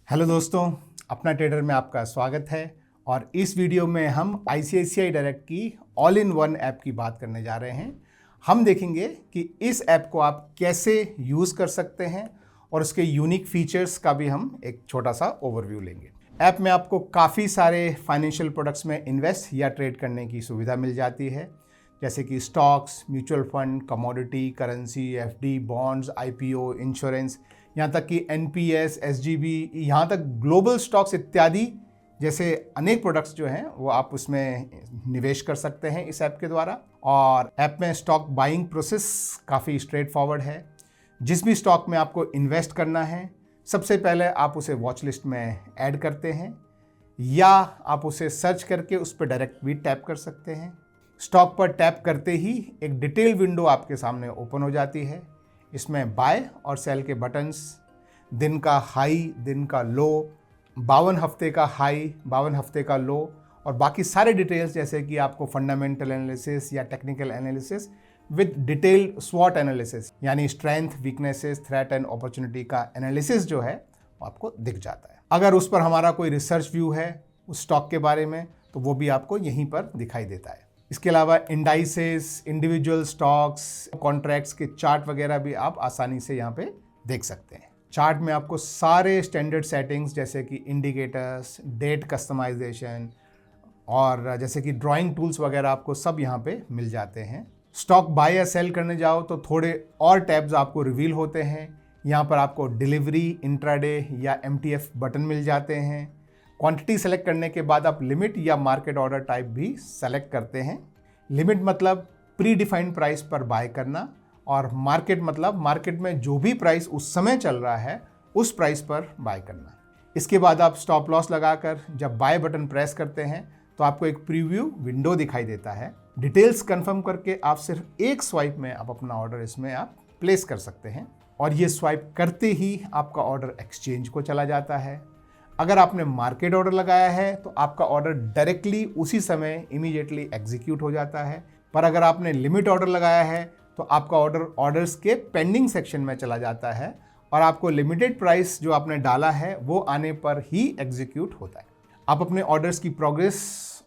Hello दोस्तों, अपना trader में आपका स्वागत है। और इस वीडियो में हम ICICI डायरेक्ट की ऑल इन वन ऐप की बात करने जा रहे हैं। हम देखेंगे कि इस ऐप को आप कैसे यूज़ कर सकते हैं और उसके यूनिक फीचर्स का भी हम एक छोटा सा ओवरव्यू लेंगे। ऐप में आपको काफ़ी सारे फाइनेंशियल प्रोडक्ट्स में इन्वेस्ट या ट्रेड करने की सुविधा मिल जाती है, जैसे कि stocks, mutual fund, commodity, currency, FD, bonds, IPO, insurance, यहाँ तक कि NPS, SGB, यहाँ तक ग्लोबल स्टॉक्स इत्यादि जैसे अनेक प्रोडक्ट्स जो हैं वो आप उसमें निवेश कर सकते हैं इस ऐप के द्वारा। और ऐप में स्टॉक बाइंग प्रोसेस काफ़ी स्ट्रेट फॉरवर्ड है। जिस भी स्टॉक में आपको इन्वेस्ट करना है, सबसे पहले आप उसे वॉच लिस्ट में ऐड करते हैं या आप उसे सर्च करके उस पर डायरेक्ट भी टैप कर सकते हैं। स्टॉक पर टैप करते ही एक डिटेल विंडो आपके सामने ओपन हो जाती है। इसमें बाय और सेल के बटन्स, दिन का हाई, दिन का लो, 52 हफ्ते का हाई, 52 हफ्ते का लो और बाकी सारे डिटेल्स, जैसे कि आपको फंडामेंटल एनालिसिस या टेक्निकल एनालिसिस विद डिटेल स्वॉट एनालिसिस, यानी strength, weaknesses, threat and opportunity का एनालिसिस जो है वो आपको दिख जाता है। अगर उस पर हमारा कोई रिसर्च व्यू है उस स्टॉक के बारे में तो वो भी आपको यहीं पर दिखाई देता है। इसके अलावा इंडाइसेस, इंडिविजुअल स्टॉक्स, कॉन्ट्रैक्ट्स के चार्ट वगैरह भी आप आसानी से यहाँ पे देख सकते हैं। चार्ट में आपको सारे स्टैंडर्ड सेटिंग्स जैसे कि इंडिकेटर्स, डेट कस्टमाइजेशन और जैसे कि ड्राइंग टूल्स वगैरह आपको सब यहाँ पे मिल जाते हैं। स्टॉक बाय या सेल करने जाओ तो थोड़े और टैब्स आपको रिवील होते हैं। यहाँ पर आपको डिलीवरी, इंट्राडे या MTF बटन मिल जाते हैं। क्वांटिटी सेलेक्ट करने के बाद आप लिमिट या मार्केट ऑर्डर टाइप भी सेलेक्ट करते हैं। लिमिट मतलब प्री डिफाइंड प्राइस पर बाय करना और मार्केट मतलब मार्केट में जो भी प्राइस उस समय चल रहा है उस प्राइस पर बाय करना। इसके बाद आप स्टॉप लॉस लगाकर जब बाय बटन प्रेस करते हैं तो आपको एक प्रीव्यू विंडो दिखाई देता है। डिटेल्स कंफर्म करके आप सिर्फ एक स्वाइप में आप अपना ऑर्डर इसमें आप प्लेस कर सकते हैं और ये स्वाइप करते ही आपका ऑर्डर एक्सचेंज को चला जाता है। अगर आपने मार्केट ऑर्डर लगाया है तो आपका ऑर्डर डायरेक्टली उसी समय इमीडिएटली एग्जीक्यूट हो जाता है, पर अगर आपने लिमिट ऑर्डर लगाया है तो आपका ऑर्डर ऑर्डर्स के पेंडिंग सेक्शन में चला जाता है और आपको लिमिटेड प्राइस जो आपने डाला है वो आने पर ही एग्जीक्यूट होता है। आप अपने ऑर्डर्स की प्रोग्रेस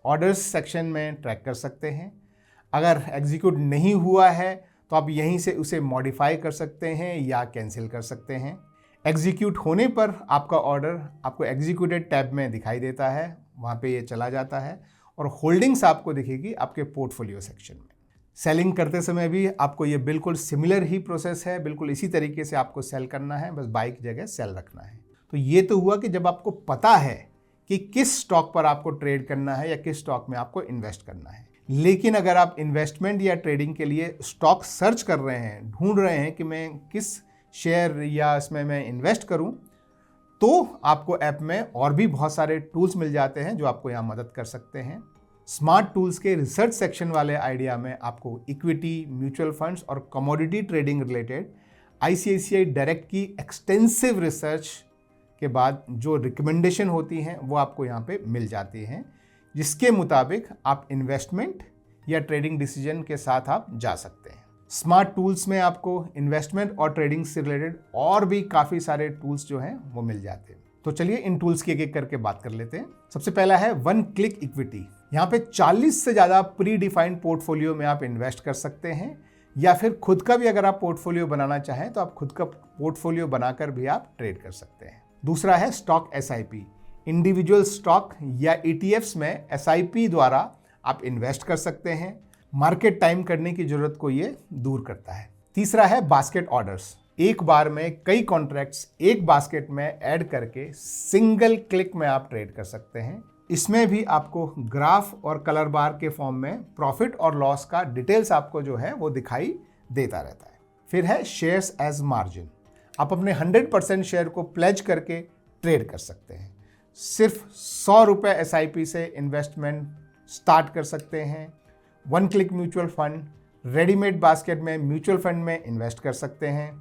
ऑर्डर्स सेक्शन में ट्रैक कर सकते हैं। अगर एग्जीक्यूट नहीं हुआ है तो आप यहीं से उसे मॉडिफाई कर सकते हैं या कैंसिल कर सकते हैं। एग्जीक्यूट होने पर आपका ऑर्डर आपको एग्जीक्यूटेड टैब में दिखाई देता है, वहाँ पे ये चला जाता है और होल्डिंग्स आपको दिखेगी आपके पोर्टफोलियो सेक्शन में। सेलिंग करते समय भी आपको ये बिल्कुल सिमिलर ही प्रोसेस है, बिल्कुल इसी तरीके से आपको सेल करना है, बस बाई की जगह सेल रखना है। तो ये तो हुआ कि जब आपको पता है कि किस स्टॉक पर आपको ट्रेड करना है या किस स्टॉक में आपको इन्वेस्ट करना है। लेकिन अगर आप इन्वेस्टमेंट या ट्रेडिंग के लिए स्टॉक सर्च कर रहे हैं, ढूंढ रहे हैं कि मैं किस शेयर या इसमें मैं इन्वेस्ट करूं, तो आपको ऐप में और भी बहुत सारे टूल्स मिल जाते हैं जो आपको यहाँ मदद कर सकते हैं। स्मार्ट टूल्स के रिसर्च सेक्शन वाले आइडिया में आपको इक्विटी, म्यूचुअल फंड्स और commodity trading related ICICI direct की एक्सटेंसिव रिसर्च के बाद जो रिकमेंडेशन होती हैं वो आपको यहाँ पे मिल जाती हैं, जिसके मुताबिक आप इन्वेस्टमेंट या ट्रेडिंग डिसीजन के साथ आप जा सकते हैं। स्मार्ट टूल्स में आपको इन्वेस्टमेंट और ट्रेडिंग से रिलेटेड और भी काफ़ी सारे टूल्स जो हैं वो मिल जाते हैं। तो चलिए इन टूल्स की एक एक करके बात कर लेते हैं। सबसे पहला है वन क्लिक इक्विटी। यहाँ पे 40 से ज़्यादा प्री डिफाइंड पोर्टफोलियो में आप इन्वेस्ट कर सकते हैं या फिर खुद का भी अगर आप पोर्टफोलियो बनाना चाहें तो आप खुद का पोर्टफोलियो बनाकर भी आप ट्रेड कर सकते हैं। दूसरा है स्टॉक SIP। इंडिविजुअल स्टॉक या ETFs में SIP द्वारा आप इन्वेस्ट कर सकते हैं। मार्केट टाइम करने की जरूरत को ये दूर करता है। तीसरा है बास्केट ऑर्डर्स। एक बार में कई कॉन्ट्रैक्ट्स एक बास्केट में ऐड करके सिंगल क्लिक में आप ट्रेड कर सकते हैं। इसमें भी आपको ग्राफ और कलर बार के फॉर्म में प्रॉफिट और लॉस का डिटेल्स आपको जो है वो दिखाई देता रहता है। फिर है शेयर्स एज मार्जिन। आप अपने 100% शेयर को प्लेज करके ट्रेड कर सकते हैं। सिर्फ 100 रुपये SIP से इन्वेस्टमेंट स्टार्ट कर सकते हैं। One click mutual fund, readymade basket में म्यूचुअल फंड में इन्वेस्ट कर सकते हैं।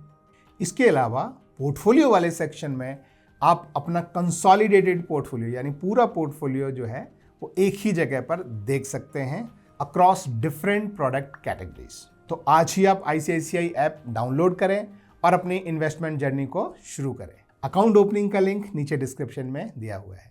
इसके अलावा पोर्टफोलियो वाले सेक्शन में आप अपना कंसोलिडेटेड पोर्टफोलियो यानी पूरा पोर्टफोलियो जो है वो एक ही जगह पर देख सकते हैं अक्रॉस डिफरेंट प्रोडक्ट कैटेगरीज। तो आज ही आप ICICI ऐप डाउनलोड करें और अपनी इन्वेस्टमेंट जर्नी को शुरू करें। अकाउंट ओपनिंग का लिंक नीचे डिस्क्रिप्शन में दिया हुआ है।